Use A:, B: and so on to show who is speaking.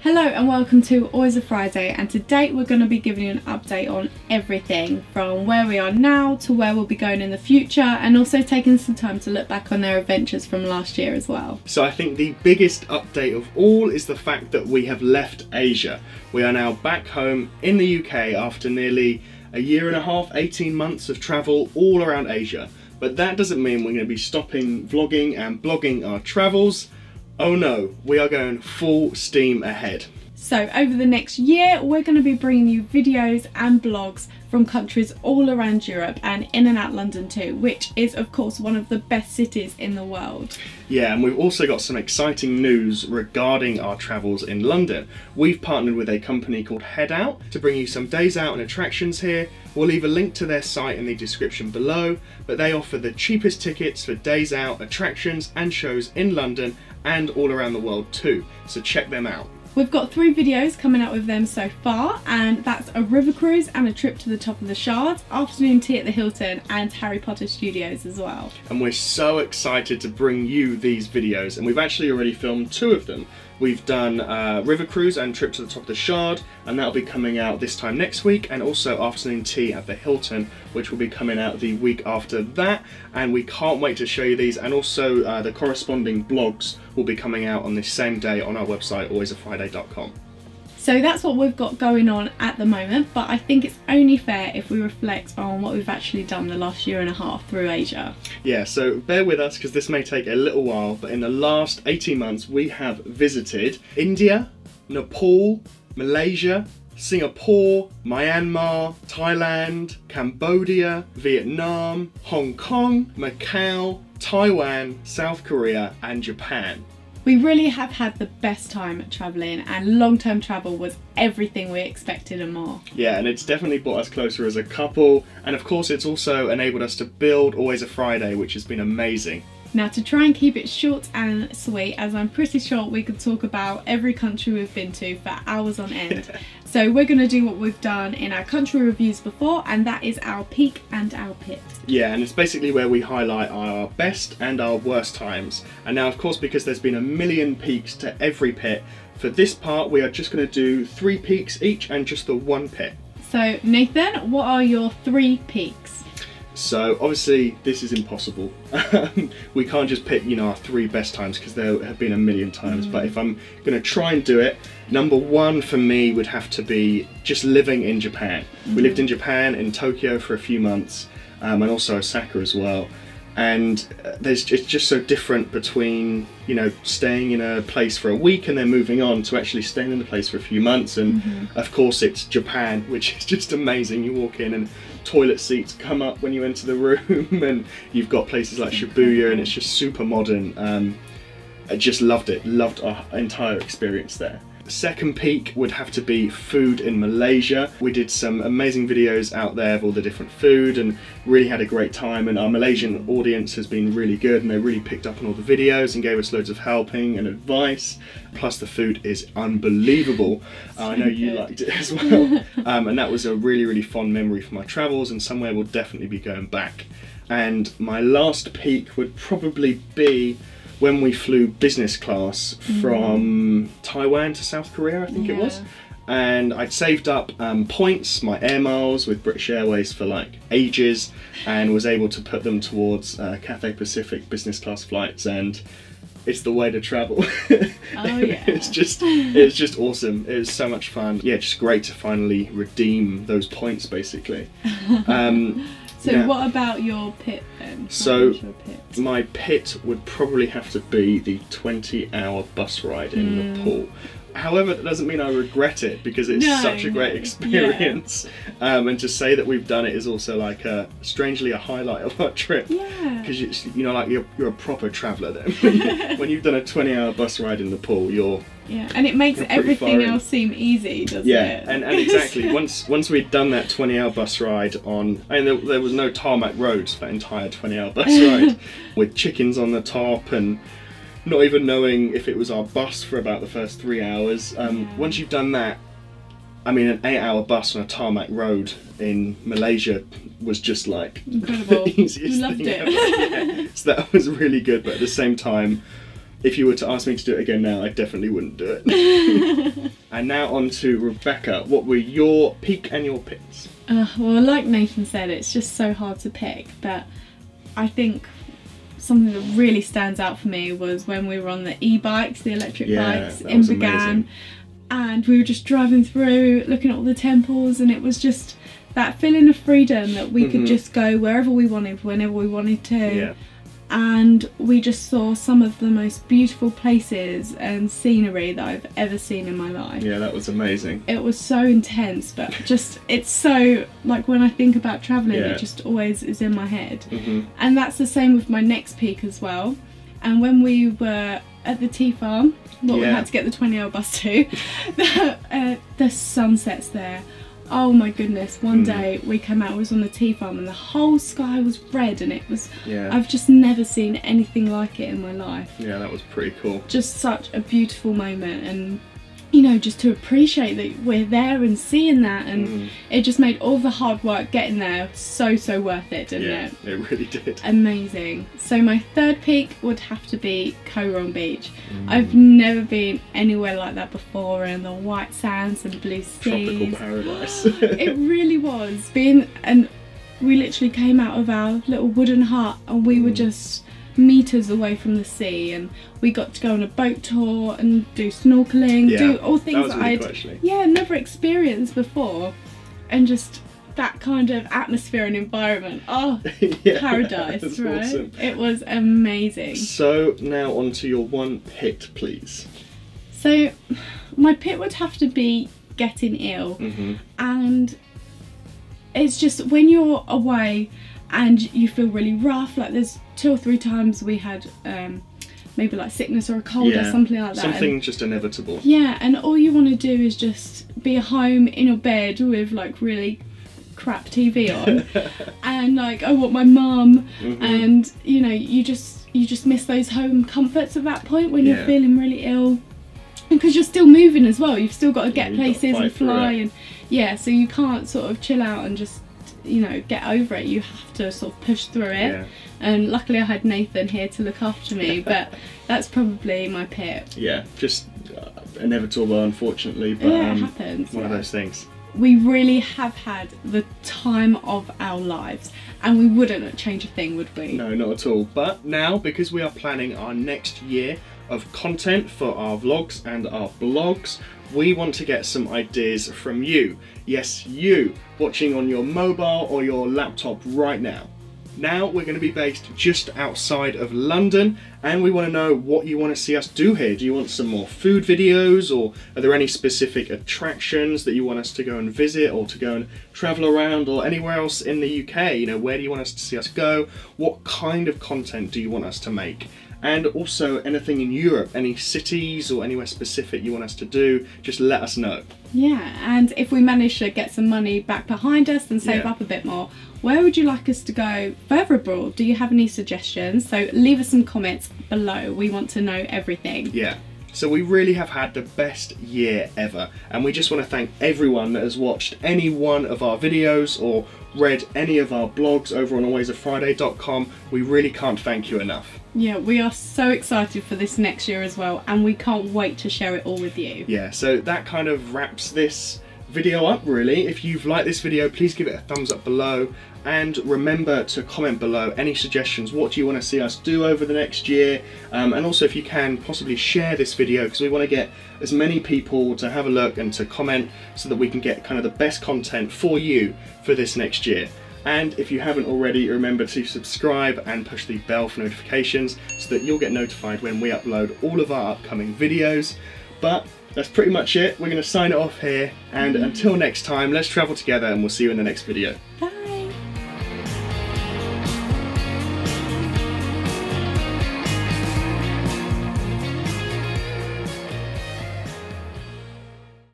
A: Hello and welcome to Always a Friday, and today we're going to be giving you an update on everything from where we are now to where we'll be going in the future, and also taking some time to look back on their adventures from last year as well.
B: So I think the biggest update of all is the fact that we have left Asia. We are now back home in the UK after nearly a year and a half, 18 months of travel all around Asia. But that doesn't mean we're going to be stopping vlogging and blogging our travels. Oh no, we are going full steam ahead.
A: So over the next year, we're going to be bringing you videos and blogs from countries all around Europe and in and out London too, which is of course one of the best cities in the world.
B: Yeah, and we've also got some exciting news regarding our travels in London. We've partnered with a company called Headout to bring you some days out and attractions here. We'll leave a link to their site in the description below, but they offer the cheapest tickets for days out, attractions and shows in London and all around the world too, so check them out.
A: We've got 3 videos coming out with them so far, and that's a river cruise and a trip to the top of the Shard, afternoon tea at the Hilton and Harry Potter Studios as well.
B: And we're so excited to bring you these videos, and we've actually already filmed 2 of them. We've done river cruise and trip to the top of the Shard, and that'll be coming out this time next week, and also afternoon tea at the Hilton, which will be coming out the week after that. And we can't wait to show you these, and also the corresponding blogs will be coming out on the same day on our website, alwaysafriday.com.
A: So that's what we've got going on at the moment, but I think it's only fair if we reflect on what we've actually done the last year and a half through Asia.
B: Yeah, so bear with us because this may take a little while, but in the last 18 months we have visited India, Nepal, Malaysia, Singapore, Myanmar, Thailand, Cambodia, Vietnam, Hong Kong, Macau, Taiwan, South Korea and Japan.
A: We really have had the best time travelling, and long-term travel was everything we expected and more.
B: Yeah, and it's definitely brought us closer as a couple, and of course it's also enabled us to build Always a Friday, which has been amazing.
A: Now, to try and keep it short and sweet, as I'm pretty sure we could talk about every country we've been to for hours on end. So we're going to do what we've done in our country reviews before, and that is our peak and our pit.
B: Yeah, and it's basically where we highlight our best and our worst times. And now of course, because there's been a million peaks to every pit, for this part we are just going to do 3 peaks each and just the 1 pit.
A: So Nathan, what are your 3 peaks?
B: So obviously this is impossible. We can't just pick, you know, our 3 best times because there have been a million times. But if I'm going to try and do it, number 1 for me would have to be just living in Japan. We lived in Japan, in Tokyo for a few months, and also Osaka as well. And it's just so different between, you know, staying in a place for a week and then moving on to actually staying in the place for a few months. And of course it's Japan, which is just amazing. You walk in and toilet seats come up when you enter the room, and you've got places like Shibuya, and it's just super modern. I just loved it, loved our entire experience there. The second peak would have to be food in Malaysia. We did some amazing videos out there of all the different food and really had a great time, and our Malaysian audience has been really good, and they really picked up on all the videos and gave us loads of helping and advice. Plus the food is unbelievable. I know you liked it as well. And that was a really fond memory for my travels, and somewhere we'll definitely be going back. And my last peak would probably be when we flew business class from Taiwan to South Korea, I think it was. And I'd saved up points, my air miles with British Airways for like ages, and was able to put them towards Cathay Pacific business class flights, and it's the way to travel.
A: Oh yeah.
B: It's just awesome. It was so much fun. Yeah, just great to finally redeem those points basically.
A: So now, what about your pit then?
B: So my pit would probably have to be the 20-hour bus ride in Nepal. However, that doesn't mean I regret it, because it's such a great experience. Yeah. And to say that we've done it is also like strangely a highlight of our trip. Yeah. Because you know, like you're a proper traveller then. When you've done a 20-hour bus ride in Nepal, you're
A: and it makes everything else seem easy, doesn't it?
B: Yeah, and exactly. Once we'd done that 20-hour bus ride on, I mean, there was no tarmac roads for that entire 20-hour bus ride, with chickens on the top and not even knowing if it was our bus for about the first 3 hours. Once you've done that, I mean, an 8-hour bus on a tarmac road in Malaysia was just like
A: incredible.
B: The easiest thing ever. Yeah. So that was really good, but at the same time, if you were to ask me to do it again now, I definitely wouldn't do it. And now on to Rebecca. What were your peak and your pits?
A: Well, like Nathan said, it's just so hard to pick, but I think something that really stands out for me was when we were on the e-bikes, the electric bikes in Bagan, and we were just driving through, looking at all the temples, and it was just that feeling of freedom that we could just go wherever we wanted, whenever we wanted to.
B: Yeah.
A: And we just saw some of the most beautiful places and scenery that I've ever seen in my life.
B: Yeah, that was amazing.
A: It was so intense, but just, it's so, like when I think about travelling, it just always is in my head. And that's the same with my next peak as well. And when we were at the tea farm, we had to get the 20-hour bus to, the sunsets there. Oh my goodness, one day we came out, I was on the tea farm and the whole sky was red, and it was, I've just never seen anything like it in my life.
B: Yeah, that was pretty cool.
A: Just such a beautiful moment, and you know, just to appreciate that we're there and seeing that, and it just made all the hard work getting there so worth it, didn't it?
B: Yeah, it really did.
A: Amazing. So my third peak would have to be Coron Beach. I've never been anywhere like that before, and the white sands and blue seas.
B: Tropical paradise.
A: It really was. And we literally came out of our little wooden hut, and we were just meters away from the sea, and we got to go on a boat tour and do snorkeling, do all things that I'd never experienced before, and just that kind of atmosphere and environment. Oh, paradise, right?
B: Awesome.
A: It was amazing.
B: So now on to your one pit, please.
A: So my pit would have to be getting ill, and it's just when you're away and you feel really rough, like there's 2 or 3 times we had maybe like sickness or a cold or something like that.
B: Something just inevitable.
A: Yeah, and all you want to do is just be at home in your bed with like really crap TV on and like I want my mum, and you know, you just miss those home comforts at that point when you're feeling really ill, because you're still moving as well, you've still got to get places and fly, and so you can't sort of chill out and just, you know, get over it. You have to sort of push through it, and luckily I had Nathan here to look after me, but that's probably my pit. Yeah,
B: just inevitable, unfortunately, but
A: it happens.
B: One of those things.
A: We really have had the time of our lives, and we wouldn't change a thing, would we?
B: No, not at all. But now, because we are planning our next year of content for our vlogs and our blogs, we want to get some ideas from you. Yes, you, watching on your mobile or your laptop right now. Now we're going to be based just outside of London, and we want to know what you want to see us do here. Do you want some more food videos, or are there any specific attractions that you want us to go and visit, or to go and travel around, or anywhere else in the UK? You know, where do you want us to see us go? What kind of content do you want us to make? And also anything in Europe, any cities or anywhere specific you want us to do, just let us know.
A: Yeah, and if we manage to get some money back behind us and save up a bit more, where would you like us to go further abroad? Do you have any suggestions? So leave us some comments below. We want to know everything.
B: Yeah. So we really have had the best year ever, and we just want to thank everyone that has watched any one of our videos or read any of our blogs over on alwaysafriday.com. We really can't thank you enough.
A: Yeah, we are so excited for this next year as well, and we can't wait to share it all with you.
B: Yeah, so that kind of wraps this video up really. If you've liked this video, please give it a thumbs up below, and remember to comment below any suggestions. What do you want to see us do over the next year? And also, if you can, possibly share this video, because we want to get as many people to have a look and to comment, so that we can get kind of the best content for you for this next year. And if you haven't already, remember to subscribe and push the bell for notifications, so that you'll get notified when we upload all of our upcoming videos. But that's pretty much it. We're going to sign it off here, and until next time, let's travel together, and we'll see you in the next video.
A: Bye.